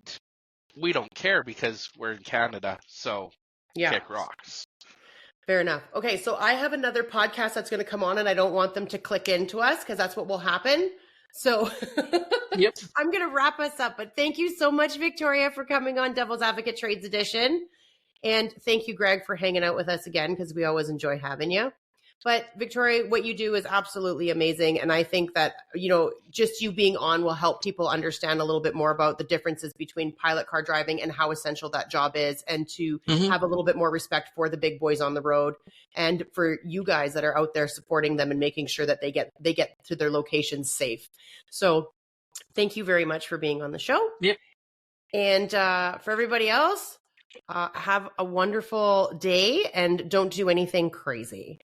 we don't care because we're in Canada, so kick rocks. Fair enough. Okay, so I have another podcast that's going to come on, and I don't want them to click into us because that's what will happen. So I'm going to wrap us up, but thank you so much, Victoria, for coming on Devil's Advocate Trades Edition. And thank you, Greg, for hanging out with us again, because we always enjoy having you. But Victoria, what you do is absolutely amazing. And I think that, just you being on will help people understand a little bit more about the differences between pilot car driving and how essential that job is, and to have a little bit more respect for the big boys on the road, and for you guys that are out there supporting them and making sure that they get to their locations safe. So thank you very much for being on the show. Yep. And for everybody else, have a wonderful day and don't do anything crazy.